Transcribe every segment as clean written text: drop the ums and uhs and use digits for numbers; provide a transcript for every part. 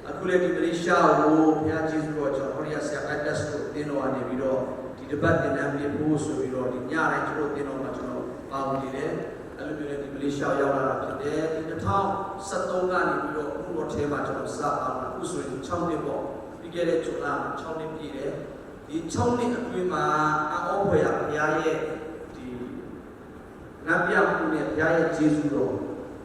အခုလည်းဒီမလေးရှားကိုဘုရားကျေးဇူးတော်ကြောင့်ဟောဒီယာဆရာအတက်စ်ကိုတင်းတော်ကနေပြီးတော့ဒီတပတ်တင်နန်းပြဖို့ဆိုပြီးတော့ဒီညတိုင်းကျွန်တော်တင်းတော်မှာကျွန်တော်ပါဝင်နေတယ်အဲ့လိုမျိုးလည်းဒီမလေးရှားရောက်လာတာဖြစ်တယ်ဒီ2013ကနေပြီးတော့အခုတော့ထဲမှာကျွန်တော်စပါမှာအခုဆိုရင်6နှစ်ပေါ့ပြီးခဲ့တဲ့ဇွန်လမှာ6နှစ်ပြည့်တယ်ဒီ6နှစ်အတွင်းမှာအောဖွယ်ရဘုရားရဲ့ဒီနတ်ပြမှုနဲ့ဘုရားရဲ့ကျေးဇူးတော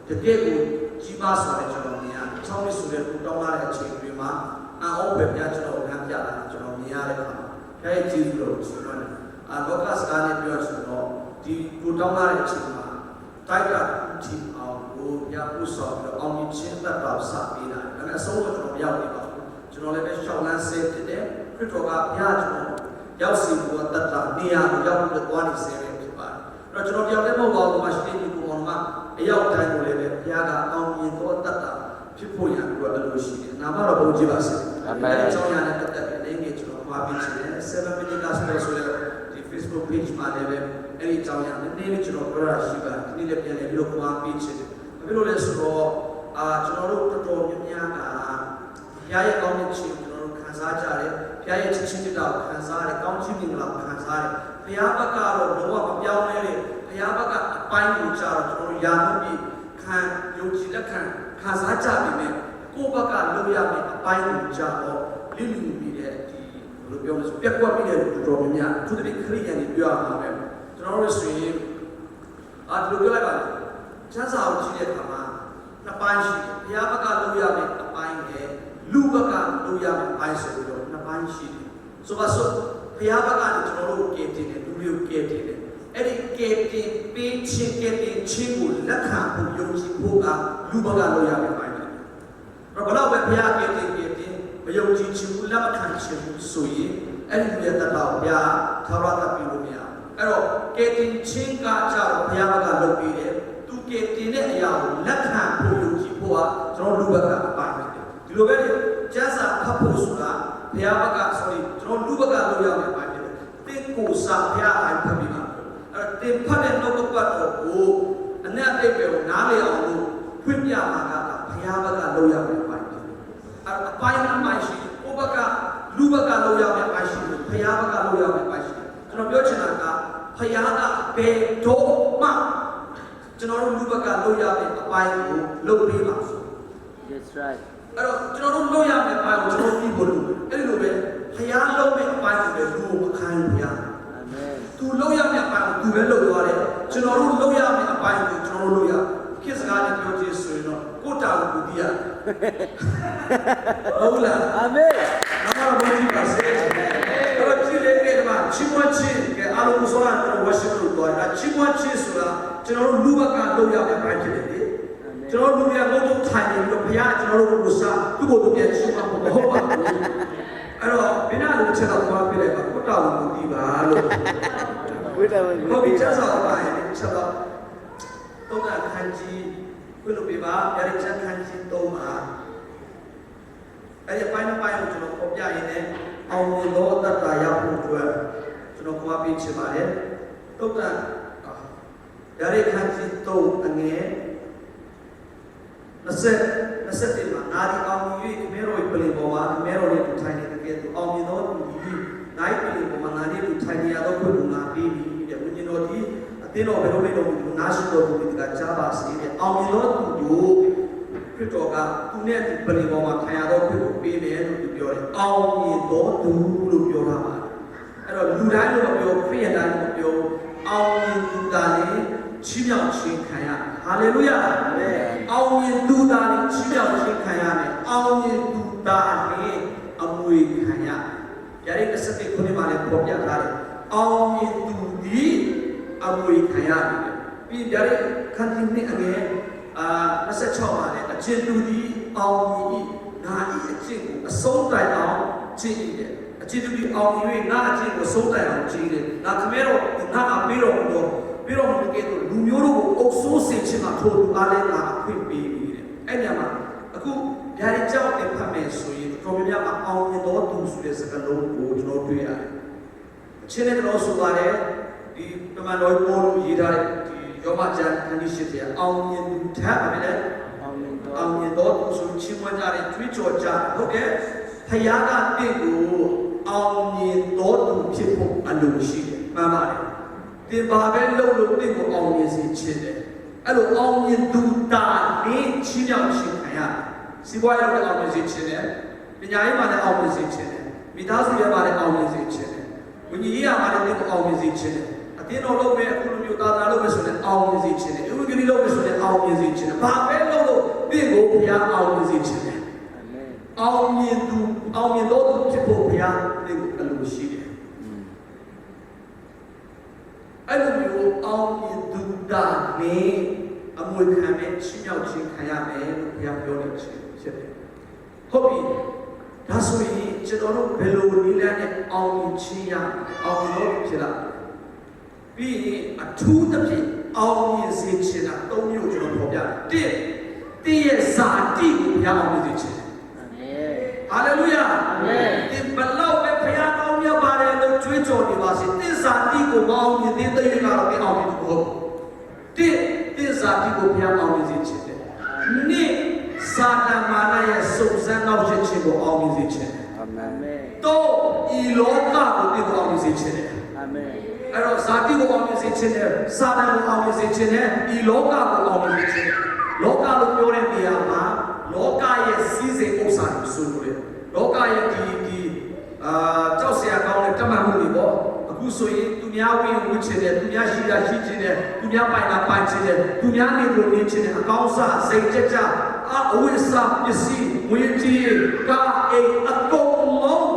်တကယ်ကိုကြီးမားစွာနဲ့ကျွန်တော်မြင်ရတယ်6နှစ်ဆိုတဲ့တောင်းလာတဲ့အချိန်တွေမှာအောဖွယ်ဘုရားကျွန်တော်နတ်ပြတာကျွန်တော်မြင်ရတဲ့အခါဘုရားရဲ့ကျေးဇူးတော်ကိုကျွန်တော်လောကစကားနဲ့ပြောဆိုတော့ဒီကိုတောင်းလာတဲ့အချိန်မှာတိုက်တာဒီအောင်ကိုဘုရားပို့ဆောင်ပြီးတော့အောင်မြင်ခြင်းသက်တာစပေးတာဒါပေမဲ့အဆုံးတော့ကျွန်တော်မရောက်သေးပါဘူးကျွန်တော်လည်းပဲရှောင်းလန်းစေဖြစ်တယ်ခရစ်တော်ကဘုရားကျွန်တော်ရောက်စီဖို့တတ်တာနေရာကိုရောက်ပြီးသွားနေစေပဲဖြစ်ပါတယ်အဲ့တော့ကျွန်တော်ပြောင်းလဲမဟုတ်ပါဘူးမရှိတဲ့ဒီပုံမှာအရောက်တိုင်းကိုလည်းပဲဘုရားကအောင်မြင်သောတတ်တာဖြစ်ဖို့ရန်ကိုအလိုရှိတယ်နာမတော်ဘုန်းကြီးပါစေအာမင်ကျောင်းရတဲ့တက်တဲ့လေးငယ်ကျွန်တော်မှာပြချင်တယ်7 minute gospel ဆိုတဲ့ဒီ Facebook page မှာလည်းပဲအဲ့ဒီကျောင်းရနည်းနည်းကျွန်တော်ပြောတာရှိပါတယ်ဒီနေ့လည်းပြန်လည်ပြီးတော့မှာပြချင်တယ်ဘာဖြစ်လို့လဲဆိုတော့ကျွန်တော်တို့တော်တော်များများကဘုရားရဲ့ကောင်းတဲ့ခြင်းကျွန်တော်တို့ခံစားကြတယ်ဘုရားရဲ့ချစ်ချင်းမြတ်တာကိုခံစားရတယ်ကောင်းချီးမင်္ဂလာကိုခံစားရတယ်ဘုရားဘက်ကတော့လုံးဝမပြောင်းလဲတဲ့ဘုရားဘက်ကအပိုင်းကိုကြတော့ကျွန်တော်တို့ယာမှုပြီးခံယုံကြည်လက်ခံစားကြပြီမဲ့ကိုယ့်ဘက်ကလုပ်ရမယ့်အပိုင်းကိုကြတော့လိလူပြီးတဲ့ဒီဘယ်လိုပြောမလဲဆိုပြက်ကွက်ပြီးတဲ့တော်တော်များများသူတို့ခရိယန်တွေပြောရမှာပဲကျွန်တော်တို့ဆိုရင်ဒီလိုပြောလိုက်ပါလားချမ်းသာကိုကြည့်တဲ့အခါမှာနှစ်ပိုင်းရှိတယ်ဘုရားဘက်ကလုပ်ရမယ့်အပိုင်းနဲ့လူဘက်ကလုပ်ရမယ့်အပိုင်းဆိုပြီးတော့နှစ်ပိုင်းရှိတယ်ဆိုပါစို့ဘုရားဘက်ကလည်းကျွန်တော်တို့ကယ်တင်တယ်လူတွေကိုကယ်တင်တယ်အဲ့ဒီကယ်တင်ပေးခြင်းကယ်တင်ခြင်းကိုလက်ခံဖို့ယုံကြည်ဖို့ကလူဘက်ကလုပ်ရမယ့်အပိုင်းဖြစ်တယ်ဘယ်တော့ပဲဘုရားကယ်တင်မယုံကြည်ခြင်းကိုလက်မခံခြင်းဆိုရင်အဲ့ဒီလူရဲ့တတ်တာကိုဘုရားထာဝရတပြုလို့မရအဲ့တော့ကယ်တင်ခြင်းကကြတော့ဘုရားဘက်ကလုပ်ပေးတယ်သူကယ်တင်တဲ့အရာကိုလက်ခံဖို့ယုံကြည်ဖို့ကကျွန်တော်လူဘက်ကအပိုင်းဖြစ်တယ်ဒီလိုပဲကျမ်းစာဖတ်ဖို့ဆိုတာဘုရားဘက်ကကျွန်တော်လူဘက်ကလုပ်ရမယ့်အပိုင်းဖြစ်တယ်တင်းကိုစာဘုရားအိုင်ဖတ်ပြီးမှာအဲ့တော့တင်ဖတ်တဲ့နှုတ်ကပတ်တော်ကိုအနက်အတိတ်ပဲကိုနားလည်အောင်လို့ဖွင့်ပြမှာကဘုရားဘက်ကလုပ်ရမယ့်အပိုင်းဖြစ်တယ်အဲ့တော့အပိုင်းနဲ့အပိုင်းရှိကိုယ့်ဘက်ကလူဘက်ကလုပ်ရမယ့်အပိုင်းရှိတယ်ဘုရားဘက်ကလုပ်ရမယ့်အပိုင်းရှိတယ်ကျွန်တော်ပြောချင်တာကဘုရားကဘယ်တော့မှကျွန်တော်တို့လူဘက်ကလုပ်ရမယ့်အပိုင်းကိုလုပ်ပေးပါဆို That's right အဲ့တော့ကျွန်တော်တို့လုပ်ရမယ့်အပိုင်းကိုကျွန်တော်ပြီးဖို့လို့အဲ့ဒီလိုပဲဘုရားလုပ်မယ့်အပိုင်းကိုလည်းလူကိုမခံဘူးဘုရားအာမင်သူလုပ်ရမယ့်အပိုင်းကိုသူပဲလုပ်သွားတယ်ကျွန်တော်တို့လုပ်ရမယ့်အပိုင်းကိုကျွန်တော်တို့လုပ်ရခေတ်စကားနဲ့ပြောချင်ဆိုရင်တော့ကိုတာကိုသိရဟုတ်လားအာမင်နာမတော်ဘုရားပါစေအဲ့တော့ကြည့်လေတဲ့မှာချီးမွမ်းခြင်းကအားလုံးဆိုတာကျွန်တော် worship လုပ်သွားတာချီးမွမ်းခြင်းဆိုတာကျွန်တော်တို့လူဘက်ကလုပ်ရမယ့်အပိုင်းဖြစ်တယ်လေကျွန်တော်လူတွေကဘုန်းကြီးထိုင်နေပြီးတော့ဘုရားကျွန်တော်တို့ကိုစားသူ့ကိုယ်တို့ပြန်ချီးမွမ်းဖို့မဟုတ်ပါဘူးအဲ့တော့ဘယ်နာလို့ချက်တော့သွားပြလိုက်ပါကိုတာကိုသိပါလို့ဝိတ္တဝိဟုတ်ပြီချက်တော့ပါရင်ချက်တော့တော့ခန်းကြီးဘယ်လိုပြပါရတဲ့ချက်ခန်းကြီးတော့မှာအဲ့ဒီပိုင်းတစ်ပိုင်းကိုကျွန်တော်ပေါ်ပြရင်းနဲ့အောင်မြင်သောတတ်တာရောက်ဖို့အတွက်ကျွန်တော်ခေါ်ပေးချင်ပါတယ်တုတ်တန်ရတဲ့ခန်းကြီးတော့အငယ်20မှာနာဒီအောင်မြင်၍မဲတော်၏ပလင်ပေါ်မှာမဲတော်နဲ့တူထိုင်နေတဲ့ကဲ့သို့အောင်မြင်သောသူသည်နိုင်ပလင်ပေါ်မှာနာနေတူထိုင်နေရသောခွင့်ကိုငါပေးပြီတဲ့ဝိညာဉ်တော်သည်အသင်းတော်ဘယ်လိုလဲတော်မူနာရှိတော်သူတွေကကြားပါစေတဲ့အောင်မြင်သောသူတို့ခရစ်တော်ကသူနဲ့ဒီပလင်ပေါ်မှာခံရသောခွင့်ကိုပေးမယ်လို့သူပြောတယ်အောင်မြင်သောသူလို့ပြောတာပါအဲ့တော့လူတိုင်းလို့မပြောခရစ်ယာန်တိုင်းလို့မပြောအောင်မြင်သူသားလေးချီးမြှောက်ခြင်းခံရဟာလေလုယာအာမင်အောင်မြင်သူသားလေးချီးမြှောက်ခြင်းခံရမယ်အောင်မြင်သူသားလေးအမွေခံရရတဲ့17ခုနှစ်မှာလည်းပေါ်ပြထားတယ်အောင်မြင်သူဒီအမွေခံရတယ်ပြီးရတဲ့ခန်းကြီးနှစ်အငယ်26မှာလည်းအကျဉ်သူဒီအောင်မြင်၏ငါ၏အကျင့်ကိုအဆုံးတိုင်အောင်ကျင့်၏တဲ့အကျဉ်သူဒီအောင်မြင်၍ငါအကျင့်ကိုဆုံးတိုင်အောင်ကျင့်တယ်ငါခမဲတော်ငါအပေးတော်တော့ပြီးတော့ဒီကဲတော့လူမျိုးတို့ကိုအုပ်ဆိုးစေခြင်းမှာထိုသူအားလည်းငါအခွင့်ပေးပြီတဲ့အဲ့ညမှာအခုဒါရီကြောက်တဲ့ဖတ်မယ်ဆိုရင်တော်များများအောင်မြင်တော်သူဆိုတဲ့စကားလုံးကိုကျွန်တော်တွေ့ရတယ်အချင်းနဲ့တော့ဆိုပါတယ်ဒီပမာတော်ပေါ်လို့ရေးထားတဲ့ဒီယောမကျမ်းခန်းကြီး80အောင်မြင်သူထပ်ပါပဲလေအောင်မြင်တော် အောင်မြင်တော်သူဆိုချီးမွမ်းကြတယ်ကြွေးကြော်ကြတယ်ဟုတ်ကဲ့ဖခင်ကတင့်ကိုအောင်မြင်တော်သူဖြစ်ဖို့အလိုရှိတယ်မှန်ပါတယ်တင်ပါပဲလုပ်လို့တင့်ကိုအောင်မြင်စေချင်တယ်အဲ့လိုအောင်မြင်သူတာနေချီးမြှောက်ရှင်ခံရတယ်စီးပွားရေးလည်းအောင်မြင်စေချင်တယ်ပညာရေးမှာလည်းအောင်မြင်စေချင်တယ်မိသားစုရဲ့မှာလည်းအောင်မြင်စေချင်တယ်ဝိညာဉ်ရေးမှာလည်းတင့်ကိုအောင်မြင်စေချင်တယ်အတင်းတော်လုပ်မဲ့အခုလိုမျိုးသာသနာလုပ်မဲ့ဆိုရင်အောင်မြင်စေချင်တယ်ဥပဒေလုပ်မဲ့ဆိုရင်အောင်မြင်စေချင်တယ်ဘာပဲလုပ်လို့တင့်ကိုဘုရားအောင်မြင်စေချင်တယ်အောင်မြင်တော်သူဖြစ်ဖို့ဘုရားတင့်ကိုအလိုရှိတယ်အဲ့လိုမျိုးအောင်မြင်သူတာနေအမွေခံမဲ့ချီးမြှောက်ခြင်းခံရမယ်လို့ဘုရားပြောနေခြင်းဖြစ်တယ်ဟုတ်ပြီဒါဆိုရင်ကျွန်တော်တို့ဘယ်လိုနည်းလမ်းနဲ့အောင်မြင်ခြင်းရအောင်မြင်လို့ဖြစ်လာပြီးရင်အထူးသဖြင့်အောင်မြင်စေခြင်းတာ၃မျိုးကျွန်တော်ပြောပြတယ်တရဲ့ဇာတိကိုဘုရားအောင်မြင်စေခြင်းဟာလေလုယာအာမင်ဒီဘလောက်ပဲဘုရားကောင်းမြတ်ပါတယ်လို့ကြွေးကြော်နေပါစေတဇာတိကိုမအောင်မြင်သေးတဲ့ကတော့မအောင်မြင်ဘူးဟုတ်တဇာတိကိုဘုရားအောင်မြင်စေခြင်းတယ်နိစာတမာနရဲ့စုံစမ်းနောက်ချက်ခြင်းကိုအောင်မြင်စေခြင်းတယ်အာမင်တော့ဤလောကကိုတည်အောင်မြင်စေခြင်းတယ်အာမင်အဲ့တော့ဇာတိကိုအောင်မြင်စေခြင်းနဲ့စာတန်ကိုအောင်မြင်စေခြင်းနဲ့ဤလောကကိုအောင်မြင်စေခြင်းလောကလို့ပြောတဲ့နေရာမှာလောကရဲ့စီးစိမ်ဥစ္စာကိုဆိုလိုတယ်လောကရဲ့ဒီကြောက်စရာကောင်းတဲ့တမန်မှုတွေပေါ့အခုဆိုရင်သူများဝင်ဝင်ချင်တယ်သူများရှိတာရှိချင်တယ်သူများပိုင်တာပိုင်ချင်တယ်သူများနေလို့နေချင်တယ်အကောင်းစားစိတ်ကြကြအဝိစာပစ္စည်းဝိကြီးကာအိအကုန်လုံး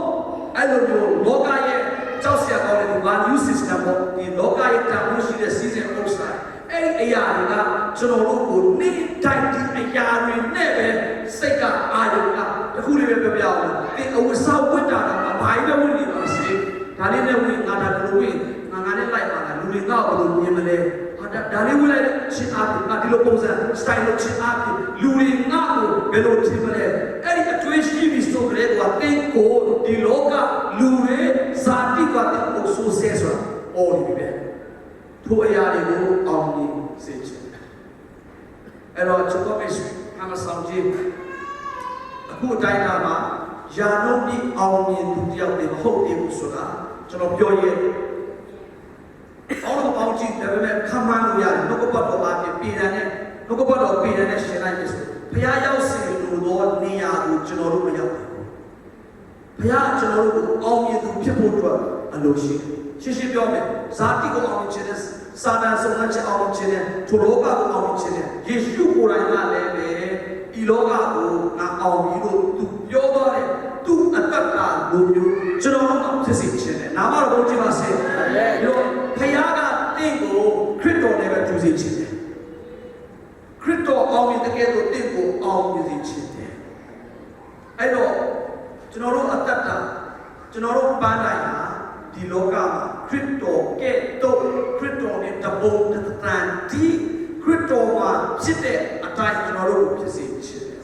အဲ့လိုမျိုးလောကရဲ့ကြောက်စရာကောင်းတဲ့ value system ပေါ့ဒီလောကရဲ့တန်ဖိုးရှိတဲ့စီးစိမ်ဥစ္စာအဲ့ဒီအရာတွေကကျွန်တော်တို့ကိုနေတိုင်းဒီအရာတွေနဲ့ပဲစိတ်ကအာရုံကတခုလေးပဲပြောပြအောင်ဒီအဝစာဝတ်တာကဘာကြီးပဲဝင်နေပါစေဒါလေးနဲ့ဝင်ငါဒါလိုဝင်ငါနဲ့လိုက်ပါလားလူတွေကဘယ်လိုမြင်မလဲဒါလေးဝင်လိုက်ချင်းအားဖြင့်ဒီလိုပုံစံ style လို့ချင်းအားဖြင့်လူတွေငါ့ကိုဘယ်လိုထင်မလဲအဲ့ဒီအတွေ့ရှိပြီးဆိုကြတဲ့ကွာတင်းကိုဒီလောကလူတွေဇာတိကတဲ့ကိုဆိုဆဲဆိုတာအော်နေပြီပဲထိုအရာတွေကိုအောင်မြင်စေချင်တယ်အဲ့တော့ကျွန်တော်ပဲအမဆောင်ကြည့်အခုတိုင်းတာမှာယာနုပြီးအောင်မြင်သူတယောက်တည်းမဟုတ်ဘူးဆိုတာကျွန်တော်ပြောရဲအောင်ကြည့်တယ်ပဲခံမှန်းလို့ရတယ်နှုတ်ကပတ်တော်အပြင်ပြည်တယ်နဲ့နှုတ်ကပတ်တော်ပြည်တယ်နဲ့ရှင်းလိုက်ပြီဆိုဘုရားရောက်စီလို့တော့နေရာကိုကျွန်တော်တို့မရောက်ဘူးဘုရားကျွန်တော်တို့ကိုအောင်မြင်သူဖြစ်ဖို့အတွက်အလိုရှိတယ်ရှင်းပြောမယ်ဇာတိကိုအောင်မြင်ခြင်းနဲ့စာတန်ဆုံးချက်အောင်မြင်ခြင်းနဲ့ထိုလောကကိုအောင်မြင်ခြင်းနဲ့ယေရှုကိုယ်တိုင်ကလည်းပဲဒီလောကကိုငါအောင်မြင်လို့သူပြောသွားတယ်သူအတ္တကလိုမျိုးကျွန်တော်တို့ဖြစ်စေခြင်းနဲ့နာမတော်ဘုရားပါစေပြီးတော့ဘုရားကတင့်ကိုခရစ်တော်နဲ့ပဲထူစေခြင်းတယ်ခရစ်တော်အောင်မြင်တဲ့ကဲတော့တင့်ကိုအောင်မြင်စေခြင်းတယ်အဲ့တော့ကျွန်တော်တို့အတ္တကျွန်တော်တို့ပန်းတိုင်းဟာဒီလောကမှာခရစ်တော်ကဲ့သို့ခရစ်တော်နဲ့တပုံတန်ဒီခရစ်တော်မှာဖြစ်တဲ့အတိုင်းကျွန်တော်တို့ဖြစ်စေခြင်းတယ်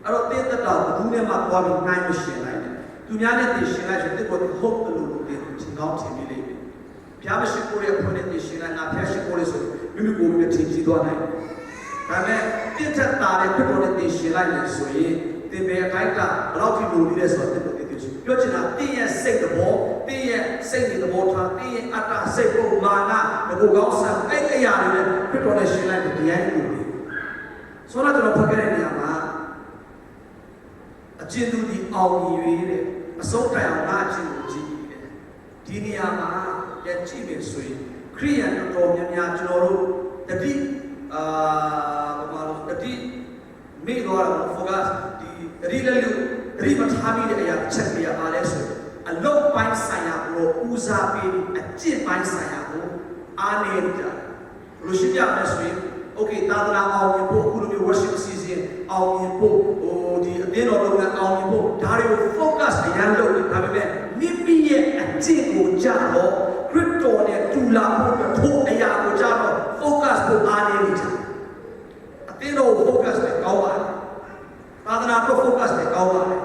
အဲ့တော့တင်းသက်တာဘူးနဲ့မှသွားပြီးနိုင်မရှင်နိုင်တယ်သူများနဲ့တင်ရှင်လိုက်ဆိုတစ်ပေါ်ဟုတ်တယ်လို့တင်ချင်ကောင်းချင်ပြီးလိမ့်မယ်ဘုရားမရှိခိုးရဲ့ဖွင့်တဲ့တင်ရှင်လိုက်ငါဘုရားရှိခိုးလို့ဆိုမိမိကိုယ်ကိုထင်ကြည့်သွားနိုင်တယ်ဒါပေမဲ့တစ်သက်တာတဲ့ခရစ်တော်နဲ့တင်ရှင်လိုက်လို့ဆိုရင်တင်ပဲအတိုင်းကဘယ်လောက်ထိလိုနေလဲဆိုတော့ပြောချင်တာတင်းရဲ့စိတ်သဘောတင်းရဲ့စိတ်သဘောထားတင်းရဲ့အတ္တစိတ်ကိုမာနဒီကိုကောင်းစားအဲ့အရာတွေနဲ့ခရစ်တော်နဲ့ရှင်းလိုက်တဲ့တရားတွေဆိုတော့ကျွန်တော်ဖတ်ခဲ့တဲ့နေရာမှာအကျဉ်သူဒီအောင်မြင်ရတဲ့အဆုံးတိုင်အောင်ငါအကျဉ်ကိုကြည့်တယ်ဒီနေရာမှာပြန်ကြည့်မယ်ဆိုရင်ခရိယန်တော်များများကျွန်တော်တို့တတိဘာလို့တတိမိသွားတော့ focus ဒီတတိလည်းလို့တတိမထားမိတဲ့အရာတစ်ချက်ပြရပါလဲဆိုအလုံးပိုင်းဆိုင်ရာကိုဦးစားပေးအကျင့်ပိုင်းဆိုင်ရာကိုအားနည်းကြတယ်လို့ရှိပြမယ်ဆိုရင် okay သာသနာအောင်မြင်ဖို့အခုလိုမျိုး worship season အောင်မြင်ဖို့ဒီအသင်းတော်လုပ်ငန်းအောင်မြင်ဖို့ဒါတွေကို focus အရန်လုပ်နေဒါပေမဲ့မိမိရဲ့အကျင့်ကိုကြတော့ခရစ်တော်နဲ့တူလာဖို့ထိုအရာကိုကြတော့ focus ကိုအားနည်းနေကြအသင်းတော် focus နဲ့ကောင်းပါတယ်သာသနာကို focus နဲ့ကောင်းပါတယ်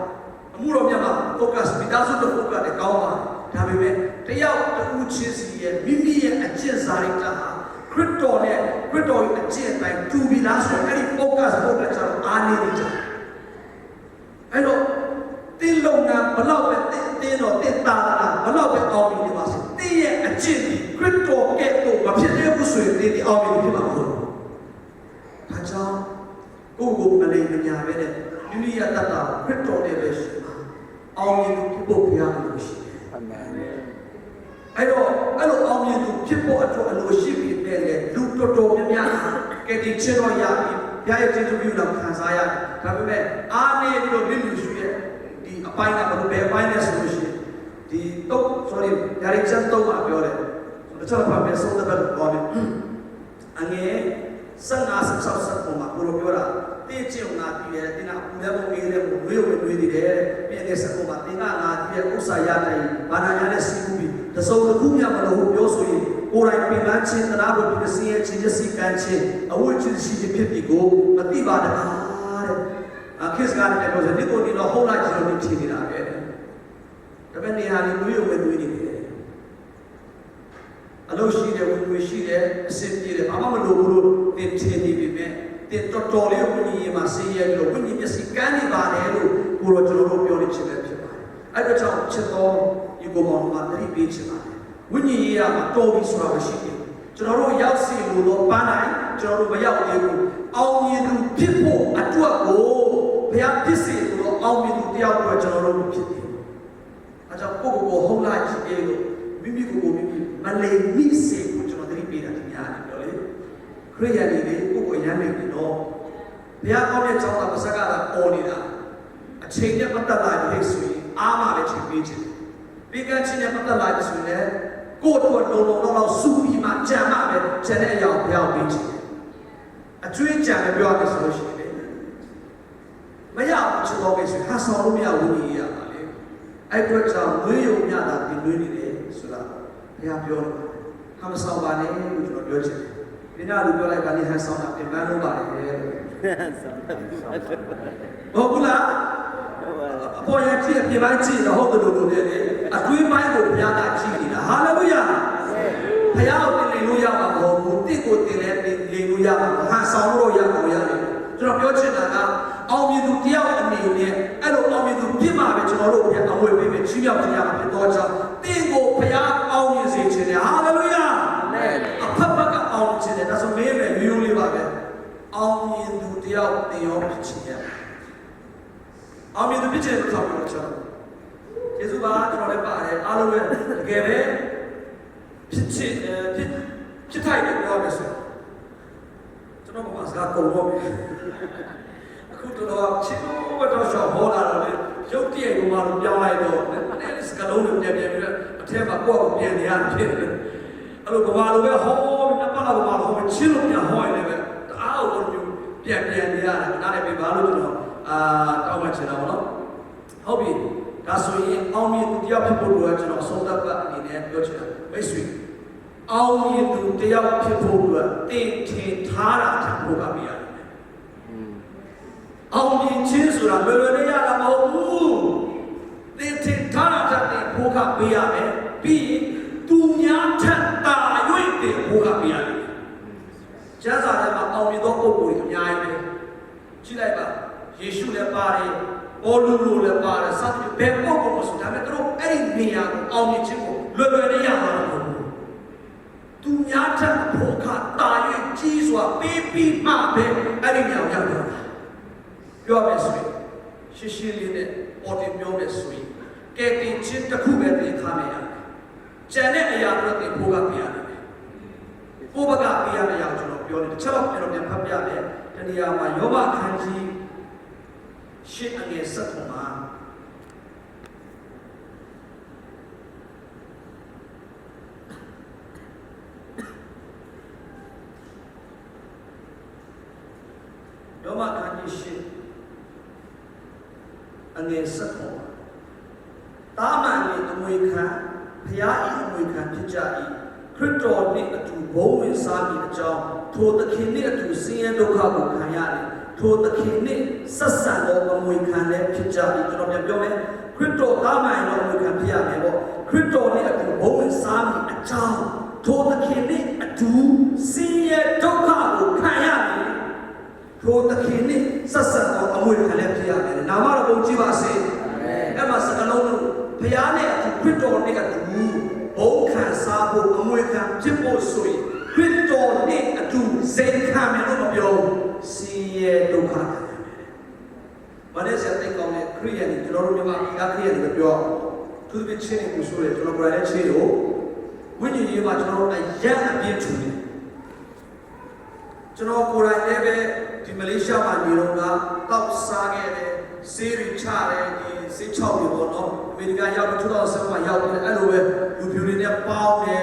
အမှုတော်မြတ်မှာ focus မိသားစုတို့ focus နဲ့ကောင်းပါတယ်ဒါပေမဲ့တယောက်တစ်ခုချင်းစီရဲ့မိမိရဲ့အကျင့်စာရိတ္တဟာခရ ရစ်တော်နဲ့ခရစ်တော်ရဲ့အကျင့်အတိုင်းတူပြီလားဆိုတော့အဲ့ဒီ focus ဖို့ကကျွန်တော်အားနေနေကြအဲ့တော့တင်းလုံငန်းဘလောက်ပဲတင်းတော့တင်းတာလားဘလောက်ပဲအောင်ပြီးနေပါစေတင်းရဲ့အကျင့်ဒီခရစ်တော်ကဲ့သို့မဖြစ်သေးဘူးဆိုရင်တင်းဒီအောင်ပြီးဖြစ်မှာမဟုတ်ဘူး။ဒါကြောင့်ကိုယ်ကိုမလိမ်မညာပဲနဲ့မိမိရဲ့တတ်တာခရစ်တော်နဲ့ပဲရှိမှာအောင်မြင်ဖို့ဘုရားလို့ရှိတယ်။အာမင်။အဲ့တော့အောင်မြင်သူဖြစ်ဖို့အတွက်အလိုရှိပြီးတဲ့လေလူတော်တော်များများကဲဒီချေတော်ရပြီးဘုရားရဲ့ကျေးဇူးပြုတော်ခံစားရတယ်။ဒါပေမဲ့အားနေပြီးတော့လူရှိရဲ့ဒီအပိုင်းကဘယ်လိုပဲအပိုင်းလဲဆိုလို့ရှိရင်ဒီတော့ sorry ဒါရီချက်တော့မှာပြောတယ်။ကျွန်တော်ဖတ်မယ်ဆုံးတဲ့ဘက်ပေါ်တယ်။အငယ်15-16ပုံမှာဘုလိုပြောတာတင်းကျုံငါတည်တယ်တင်းကပူလည်းမမေးလည်းမွေးဝင်တွေးနေတယ်ပြင်တဲ့စပုံမှာတင်းကငါတည်ရဲ့ဥစ္စာရတိုင်းဘာသာညာနဲ့စီးပူပြီးတစုံတစ်ခုမျှမလို့ပြောဆိုရင်ကိုယ်တိုင်ပင်ပန်းခြင်းတရားဝိပ္ပစီရဲ့ခြင်းစီကံခြင်းအဝိချင်းရှိခြင်းဖြစ်ပြီးကိုမသိပါတကားတဲ့အခက်စကားနဲ့ပြောဆိုဒီကိုဒီတော့ဟုတ်လိုက်ခြင်းလို့ဖြေနေတာပဲဒါပေမဲ့နေရာလေးမွေးဝင်တွေးနေတယ်အလို့ရှိတယ်ဝင်ဝင်ရှိတယ်အစစ်ပြေတယ်ဘာမှမလိုဘူးလို့သင်ထင်နေပြီမဲ့တင်တော်တော်လေးဝိညာဉ်ရေးမှာဆင်းရဲပြီးတော့ဝိညာဉ်မျက်စိကန်းနေပါတယ်လို့ကိုတော့ကျွန်တော်တို့ပြောနေချင်တယ်ဖြစ်ပါတယ်အဲ့ဒါကြောင့်ချစ်တော်ဒီကိုမောင်မှာတတိပေးချင်ပါတယ်ဝိညာဉ်ရေးရမှာတော်ပြီဆိုတာမရှိဘူးကျွန်တော်တို့ရောက်စီလို့တော့ပန်းနိုင်ကျွန်တော်တို့မရောက်သေးဘူးအောင်မြင်သူဖြစ်ဖို့အတွက်ကိုဘုရားဖြစ်စေလို့တော့အောင်မြင်သူတယောက်တော့ကျွန်တော်တို့ဖြစ်တယ်အဲကြောင့်ကိုယ့်ကိုယ်ဟုတ်လိုက်ကြည့်တယ်လို့မိမိကိုယ်မိမိမလိမ်မိစေကိုကျွန်တော်တတိပေးတာဒီများတယ်ပြောလေခရိယာတွေကိုယ့်ကိုယ်ရမ်းနေတယ်နော်ဘုရားကောင်းတဲ့ကြောင်းကပါစကားကပေါ်နေတာအချိန်နဲ့ပတ်သက်လာပြီဆိုရင်အားမပဲချိန်ပေးခြင်းပြီးကချင်းနဲ့ပတ်သက်လာပြီဆိုရင်ကိုယ့်တို့လုံးလုံးတော့စူပြီးမှကြံမှပဲကျန်တဲ့အရာကိုဘုရားပေးခြင်းအကျွေးကြံလည်းပြောရမယ်ဆိုလို့ရှိရင်မရဘူးချစ်တော်ပဲဆိုဟာဆောင်လို့မရဘူးနေရပါလေအဲ့အတွက်ကြောင့်ဝေးယုံညတာဒီလွေးနေတယ်ဆိုတာဘုရားပြောတယ်ဟာမဆောင်ပါနဲ့လို့ကျွန်တော်ပြောချင်တယ်ဒီနာလူပြောလိုက်ပါလေဟန်ဆောင်တာပြန်ပန်းလို့ပါတယ်ဟုတ်ဘူးလားအပေါ်ရကြည့်အပြင်ပိုင်းကြည့်တော့ဟုတ်တယ်လို့ပြောတယ်လေအတွင်းပိုင်းကိုဘုရားကကြည့်နေတာဟာလေလုယာဘုရားကိုတင်လို့ရမှာမဟုတ်ဘူးတင့်ကိုတင်လဲတင်လို့ရမှာဟန်ဆောင်လို့ရမှာရတယ်ကျွန်တော်ပြောချင်တာကအောင်မြင်သူတယောက်အနေနဲ့အဲ့လိုအောင်မြင်သူဖြစ်မှာပဲကျွန်တော်တို့ဘုရားအဝေပေးမယ်ချီးမြှောက်တရားဖြစ်တော့ကြောင့်တင့်ကိုဘုရားအောင်မြင်စေခြင်းနဲ့ဟာလေလုယာအာမင်အဖက်ဖက်ကအောင်ခြင်းနဲ့ဒါဆိုမင်းရဲ့ရိုးရိုးလေးပါပဲအောင်မြင်သူတယောက်တင်ရောဖြစ်ခြင်းရအောင်မြင်သူဖြစ်ခြင်းကိုခေါ်ပြီးတော့ကျွန်တော်ယေရှုပါကျွန်တော်လည်းပါတယ်အားလုံးပဲတကယ်ပဲဖြစ်ထိုက်တယ်ပြောမယ်ဆိုကျွန်တော်ကစကားကုန်တော့အခုတော့ချစ်လို့တော့ရှော့ဟောလာတော့လေရုပ်တရက်ကိုမှတော့ပြောင်းလိုက်တော့အဲ့ဒီစကားလုံးတွေပြန်ပြီးတော့အထက်မှာကိုယ့်ကိုပြန်နေရဖြစ်တယ်အဲ့လိုကဘာလိုပဲဟောပြီးနှစ်ပတ်လောက်မှဟောချစ်လို့ပြန်ဟောရင်လည်းတအားကိုပြန်နေရတယ်နားလည်းပြပါလို့ကျွန်တော်တောင်းမှချင်တာပေါ့နော်ဟုတ်ပြီဒါဆိုရင်အောင်မြင်သူတယောက်ဖြစ်ဖို့လိုကျွန်တော်ဆုံးသက်ပတ်အနေနဲ့ပြောချင်တာမိတ်ဆွေအောင်မြင်သူတယောက်ဖြစ်ဖို့လိုတင်ထင်ထားတာထပ်ဖို့ကပြရတယ်အောင်မြင်ခြင်းဆိုတာလွယ်လွယ်နဲ့ရတာမဟုတ်ဘူးတင်ထင်ထားတာထပ်တင်ဖို့ကပြရမယ်ပြီးရင်သူများထက်တာ၍တင်ဖို့ကပြရတယ်ကျမ်းစာထဲမှာအောင်မြင်သောပုဂ္ဂိုလ်တွေအများကြီးပဲကြည့်လိုက်ပါယေရှုလည်းပါတယ်အော်လူလူလည်းပါတယ်စသဖြင့်ဘယ်ပုဂ္ဂိုလ်မှဆိုဒါပေမဲ့သူတို့အဲ့ဒီနေရာကိုအောင်မြင်ခြင်းကိုလွယ်လွယ်နဲ့ရမှာမဟုတ်ဘူးသူများထက်ဖို့ကတာ၍ကြီးစွာပေးပြီးမှပဲအဲ့ဒီနေရာကိုရောက်တာပြောမယ်ဆိုရင်ရှင်းရှင်းလေးနဲ့ပေါ်တင်ပြောမယ်ဆိုရင်ကဲတင်ချင်းတစ်ခုပဲတင်ခါမယ်ရတယ်ကျန်တဲ့အရာတွေတင်ဖို့ကပြရတယ်ကိုဘကပြရမယ့်အရာကိုကျွန်တော်ပြောနေတစ်ချက်တော့ကျွန်တော်ပြန်ဖတ်ပြမယ်တနည်းအားမှာယောဘခန်းကြီးရှစ်အငယ်7မှာယောဘခန်းကြီးရှစ်အငယ်7မှာတာမန်ရဲ့အမွေခံဖျား၏အမွေခံဖြစ်ကြ၏ခရစ်တော်နှင့်အတူဘုံဝင်စားမည်အကြောင်းထိုသခင်နှင့်အတူဆင်းရဲဒုက္ခကိုခံရတယ်ထိုသခင်နှင့်ဆက်ဆံသောအမွေခံလည်းဖြစ်ကြ၏ကျွန်တော်ပြန်ပြောမယ်ခရစ်တော်သားမှန်သောအမွေခံဖြစ်ရမယ်ပေါ့ခရစ်တော်နှင့်အတူဘုံဝင်စားမည်အကြောင်းထိုသခင်နှင့်အတူ စင်းရဲဒုက္ခကိုခံရတယ်ထိုသခင်နဲ့ဆက်ဆက်တော့အမွေခံလည်းဖြစ်ရတယ်နာမတော်ဘုန်းကြီးပါစေအဲ့မှာစကလုံးတို့ဘုရားနဲ့အတူခရစ်တော်နဲ့အတူဘုန်းခံစားဖို့အမွေခံဖြစ်ဖို့ဆိုရင်ခရစ်တော်နဲ့အတူစိတ်ခံမယ်လို့မပြောစင်းရဲဒုက္ခခံရတယ်ဘာလဲဆက်တဲ့ကောင်းတဲ့ခရိယန်ကျွန်တော်တို့မြန်မာပြည်ကခရိယန်တွေပြောသူတို့ချင်းကိုဆိုရဲကျွန်တော်ကိုယ်တိုင်ချင်းကိုဝိညာဉ်ရေးမှာကျွန်တော်တို့အယံအပြည့်ထူတယ်ကျွန်တော်ကိုယ်တိုင်လည်းပဲဒီမလေးရှားမှာနေတော့ကတောက်စားခဲ့တယ်ဆေးရီချတယ်ဒီဆေးချောက်တွေပေါ့နော်အမေရိကန်ရောက်ပြီး2007မှာရောက်ပြီးအဲ့လိုပဲလူပြူတွေနဲ့ပေါင်းတယ်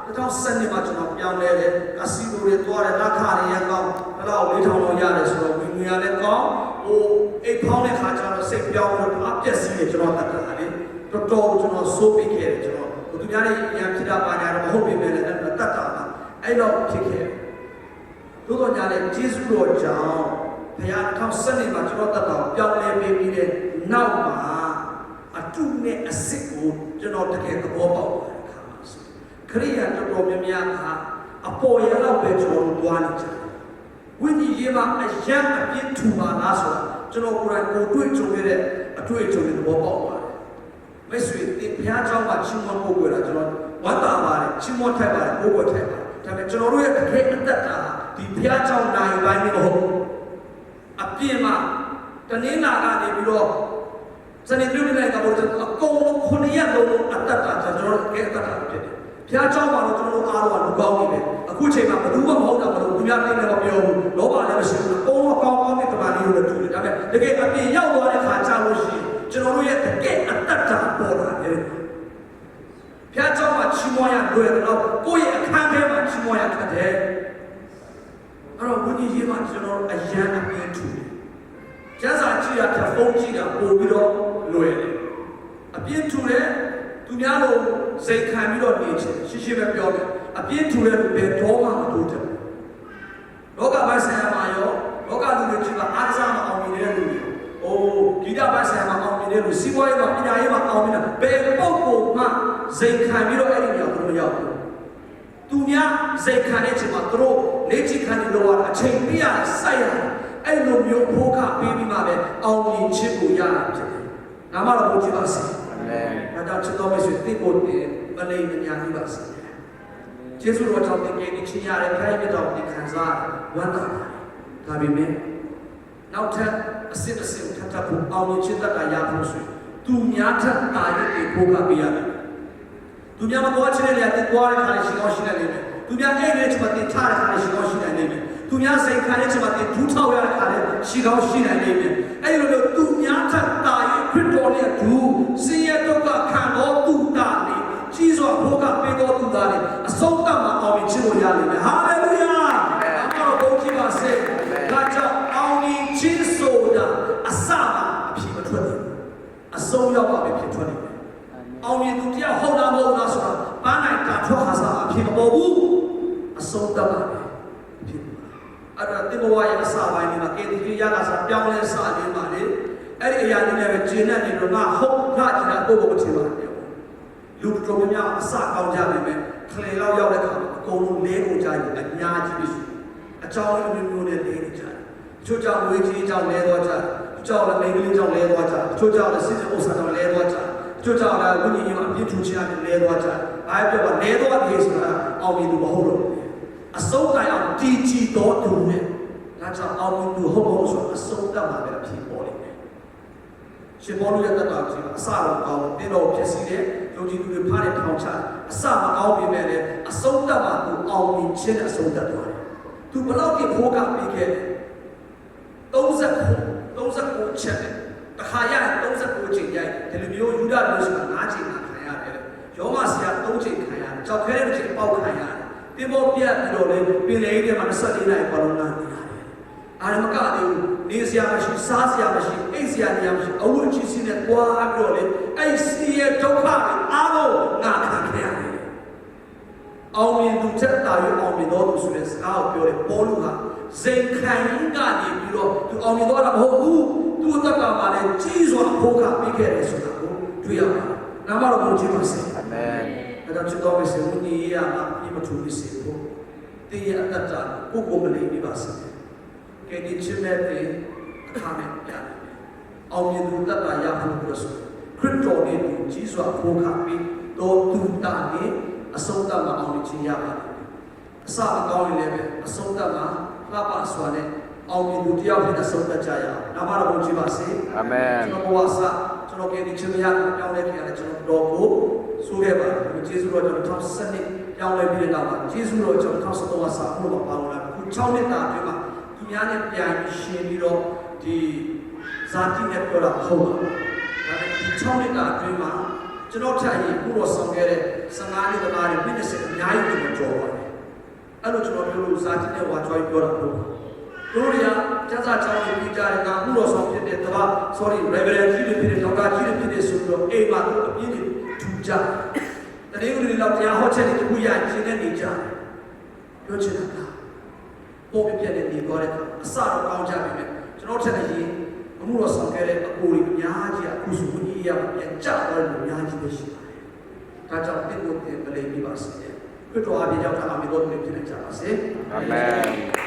2007မှာကျွန်တော်ပြောင်းလဲတယ်အစီအစဉ်တွေတွားတယ်လက်ခါတွေရကောင်းဘယ်လောက်4,000လောက်ရတယ်ဆိုတော့ဝင်ငွေရလည်းကောင်းဟိုအိတ်ဖောင်းတဲ့ခါကျတော့စိတ်ပြောင်းလို့အပြက်စီးတယ်ကျွန်တော်တတ်တာလေတော်တော်ကျွန်တော်စိုးပိခဲ့တယ်ကျွန်တော်သူများတွေရံဖြစ်တာပါညာတော့မဟုတ်ပေမဲ့လည်းတတ်တာပါအဲ့တော့ဖြစ်ခဲ့သို့တော်ညာလည်းကျေးဇူးတော်ကြောင့်ဘုရား2007မှာကျွန်တော်တတ်တာပြောင်းလဲပေးပြီးတဲ့နောက်မှာအတုနဲ့အစစ်ကိုကျွန်တော်တကယ်သဘောပေါက်ပါတယ်ခါမှာဆိုခရိယာတော်တော်များများကအပေါ်ရလောက်ပဲကျွန်တော်တို့တွားနေကြတယ်ဝိညာဉ်ရေးမှာအယံအပြည့်ထူပါလားဆိုတာကျွန်တော်ကိုယ်တိုင်ကိုတွေ့ကြုံခဲ့တဲ့အတွေ့အကြုံတွေသဘောပေါက်ပါတယ်မိတ်ဆွေဒီဘုရားကျောင်းမှာချီးမွမ်းပို့ကွယ်တာကျွန်တော်ဝမ်းသာပါတယ်ချီးမွမ်းထိုက်ပါတယ်ပို့ကွယ်ထိုက်ပါတယ်ဒါပေမဲ့ကျွန်တော်တို့ရဲ့တကယ်အသက်တာဒီဘုရားကျောင်းနိုင်ပိုင်းမဟုတ်အပြင်မှာတနင်္လာကနေပြီးတော့စနေနေ့နေ့ကဘုရားအကုန်လုံး9ရက်လုံးအသက်တာကျွန်တော်တို့ရဲ့အသက်တာဖြစ်တယ်ဘုရားကျောင်းမှာတော့ကျွန်တော်တို့အားလုံးကလူကောင်းနေတယ်အခုချိန်မှာဘယ်သူမှမဟုတ်တာမလို့သူများသိနေတော့ပြောဘူးလောဘလည်းမရှိဘူးအကုန်လုံးကောင်းကောင်းနဲ့တမန်လေးတို့တူတယ်ဒါပေမဲ့တကယ်အပြင်ရောက်သွားတဲ့ခါကြာလို့ရှိရင်ကျွန်တော်တို့ရဲ့တကယ်အသက်တာပေါ်လာတယ်ဘုရားကျောင်းမှာချီးမွမ်းရလွယ်တော့ကိုယ့်ရဲ့အခန်းထဲမှာချီးမွမ်းရခက်တယ်အဲ့တော့ဝိညာဉ်ရေးမှာကျွန်တော်အယံအပြည့်ထူတယ်ကျမ်းစာကြည့်ရတဲ့ဖုန်းကြည့်တာပို့ပြီးတော့လွယ်တယ်အပြည့်ထူတယ်သူများလို့စိတ်ခံပြီးတော့နေချင်ရှင်းရှင်းပဲပြောတယ်အပြည့်ထူတဲ့လူပဲတော့မှမတိုးတယ်လောကပိုင်းဆိုင်ရာမှာရောလောကလူတွေကြီးကအားစားမအောင်မြင်တဲ့လူတွေအိုးဂီတပိုင်းဆိုင်ရာမှာအောင်မြင်တဲ့လူစီးပွားရေးမှာပညာရေးမှာအောင်မြင်တာဘယ်ပုဂ္ဂိုလ်မှစိတ်ခံပြီးတော့အဲ့ဒီနေရာကိုမရောက်ဘူးသူများစိတ်ခံတဲ့ချိန်မှာသူတို့လေ့ကျင့်ခန်းတွေလောက်အချိန်ပြရစိုက်ရအဲ့လိုမျိုးဖိုးခပေးပြီးမှပဲအောင်မြင်ခြင်းကိုရတာဖြစ်တယ်။နာမတော်ဘုရားပါစေ။အာမင်။ဒါကြောင့်ချစ်တော်မိတ်ဆွေသိဖို့တင်မလိမ့်မညာကြီးပါစေ။ကျေးဇူးတော်ကြောင့်တင်ကြခြင်းရတဲ့ခိုင်းမြတ်တော်တင်ခံစားဝမ်းသာပါတယ်။ဒါပေမဲ့နောက်ထပ်အစစ်အစစ်ထပ်ထပ်ဖို့အောင်မြင်ခြင်းတတ်တာရဖို့ဆိုသူများထပ်တာရတဲ့ဖိုးခပေးရတယ်။သူများမတော်ချင်တဲ့နေရာတင်သွားတဲ့ခါရှိကောင်းရှိနိုင်လိမ့်မယ်။သူများအဲ့ဒီချက်မှာတင်ထားတဲ့ခါရှိကောင်းရှိနိုင်လိမ့်မယ်။သူများစိတ်ခံတဲ့ချက်မှာဒူးထောက်ရတဲ့ခါလည်းရှိကောင်းရှိနိုင်နေတယ်။အဲဒီလိုမျိုးသူများထပ်တာရင်ခရစ်တော်နဲ့ဒူးစင်ရတော့ကခံတော်သူတာနေကြီးစွာဘုရားပေးတော်သူတာနေအဆုံးသတ်မှာအောင်မြင်ခြင်းကိုရလိမ့်မယ်။ဟာလေလုယာ။အမေတော်ဘုန်းကြီးပါစေ။ဒါကြောင့်အောင်မြင်ခြင်းဆိုတာအစမှာအဖြစ်မထွက်ဘူး။အဆုံးရောက်ပါပဲဖြစ်ထွက်နေတယ်။အောင်မြင်သူတရားဟုတ်လားမဟုတ်လားဆိုတာပန်းနိုင်တာထွက်ခါစားအဖြစ်မပေါ်ဘူး။အဆုံးသတ်ပါပဲဖြစ်အဲ့ဒါတင်ဘဝရဲ့အစပိုင်းမှာကေတီရကစားပြောင်းလဲစလေးပါလေအဲ့ဒီအရာတွေနဲ့ပဲကျင်းနေတယ်လို့ငါဟုတ်ငါကျင်တာကိုယ့်ကိုမထင်ပါနဲ့လူတော်များများအစကောင်းကြပြီပဲခလေလောက်ရောက်တဲ့အခါမှာအကုန်လုံးလဲကုန်ကြရင်အများကြီးပဲရှိအကြောင်းမျိုးနဲ့လဲနေကြတယ်ချို့ကြောင့်ဝေကြီးကြောင့်လဲသွားကြတယ်ချို့ကြောင့်လည်းမိန်းကလေးကြောင့်လဲသွားကြတယ်ချို့ကြောင့်လည်းစစ်စစ်ဥစ္စာကြောင့်လဲသွားကြတယ်ချို့ကြောင့်လည်းဝိညာဉ်ရေးမှာအပြည့်ထူချင်တယ်လဲသွားကြတယ်ဘာပြောပါလဲသွားတယ်ဆိုတာအောင်မြင်သူမဟုတ်တော့အဆုံးတိုင်အောင်တည်ကြည်တော်သူနဲ့ဒါကြောင့်အောင်မြင်သူဟုတ်ဖို့ဆိုအဆုံးတတ်မှာပဲအဖြစ်ပေါ်နေတယ်ရှင်ဘောလူရဲ့တတ်တာကြီးအစတော့ကောင်းတယ်တော့ဖြစ်စီတယ်ယုံကြည်သူတွေဖားတဲ့ထောင်ချအစမကောင်းပြီမဲ့လည်းအဆုံးတတ်မှာသူအောင်မြင်ခြင်းအဆုံးတတ်သွားတယ်သူဘလောက်ကြီးဖိုးကပြီးခဲ့တယ်39ချက်တယ်တခါရ39ချိန်ရိုက်ဒီလိုမျိုးယူဒလို့ဆိုတာ9ချိန်ခံရတယ်ယောမဆရာ3ချိန်ခံရတယ်ကြောက်ခဲတဲ့ချိန်ပေါက်ခံရတယ်တင်ပေါ်ပြတ်ပြီးတော့လေပင်လေကြီးထဲမှာ24နိုင်ပါလုံးလာနေရတယ်။အာရမကသေးဘူးနေစရာမရှိစားစရာမရှိအိတ်စရာနေရာမရှိအဝတ်ကြီးစီးနဲ့တွားပြီးတော့လေအဲ့စီရဲ့ဒုက္ခတွေအားလုံးငါခံခဲ့ရတယ်။အောင်မြင်သူချက်တာရအောင်မြင်တော်သူဆိုတဲ့စကားကိုပြောတယ်ပေါလုဟာစိန်ခံကနေပြီးတော့သူအောင်မြင်တော့တာမဟုတ်ဘူး။သူ့အသက်ကမှလည်းကြီးစွာဖိုးခပေးခဲ့တယ်ဆိုတာကိုတွေ့ရပါတယ်။နာမတော်ကိုကြည့်ပါစေ။အာမင်။ဒါကြောင့်ချစ်တော်မိတ်ဆွေဝိညာဉ်ရေးရမှာပြည့်မထူးဖြစ်စေဖို့ တေးရအတ္တကိုကိုမလေးပြပါစေကဲဒီချစ်မဲ့တဲ့အခါနဲ့ပြန်အောင်မြင်သူတတ်တာရဖို့လို့ဆိုခရစ်တော်နဲ့သူကြီးစွာဖိုးခါပြီးတော့သူတာနေအဆုံးသတ်မှာအောင်ခြင်းရပါတယ်အစအကောင်းလေးလည်းပဲအဆုံးသတ်မှာလှပစွာနဲ့အောင်မြင်သူတယောက်ဖြစ်အဆုံးသတ်ကြရအောင်နာမတော်ကိုကြည်ပါစေအာမင်ကျွန်တော်ဘဝစကျွန်တော်ကဒီချစ်မရပြောင်းလဲခဲ့ရတယ်ကျွန်တော်တော်ကိုဆိုခဲ့ပါတယ်ကျေးဇူးတော်ကျွန်တော်10နှစ်ပြောင်းလဲပြီးတဲ့နောက်မှာကျေးဇူးတော်ကျွန်တော်13ဝါစာဘုရားပါဝင်လာခု6နှစ်တာအတွင်းမှာသူများနဲ့ပြန်ရှင်ပြီးတော့ဒီဇာတိနဲ့ပြောတာဟုတ်ပါဘူးဒါပေမဲ့ဒီ6နှစ်တာအတွင်းမှာကျွန်တော်ထပ်ရင်ခုတော့ဆောင်ခဲ့တဲ့15နှစ်တမားတွေပြည့်စုံအများကြီးကိုကြော်ပါတယ်အဲ့လိုကျွန်တော်ပြောလို့ဇာတိနဲ့ဝါကြွားပြောတာဟုတ်ပါတို့ရကျန်းစာချောင်းကိုပြကြတဲ့ကခုတော့ဆောင်ဖြစ်တဲ့တပါ sorry reverend ကြီးတွေဖြစ်တဲ့ဒေါက်တာကြီးတွေဖြစ်တဲ့ဆိုတော့အိမ်မှာတို့အပြင်းတွေထူကြတနေ့ဦးတွေတော့တရားဟောချက်တွေတခုရရှင်းနေနေကြတယ်ပြောချင်တာကပေါ်ပြတဲ့နေသွားတဲ့အစတော့ကောင်းကြပြီမဲ့ကျွန်တော်ထက်အရင်အမှုတော်ဆောင်ခဲ့တဲ့အကိုတွေအများကြီးအခုစုကြီးရပြန်ကြတော့လူအများကြီးပဲရှိပါတယ်ဒါကြောင့်ဒီကိုတင်ပလေးပြပါစေခရစ်တော်အပြည့်ရောက်တာအမြဲတမ်းဖြစ်နေကြပါစေအာမင်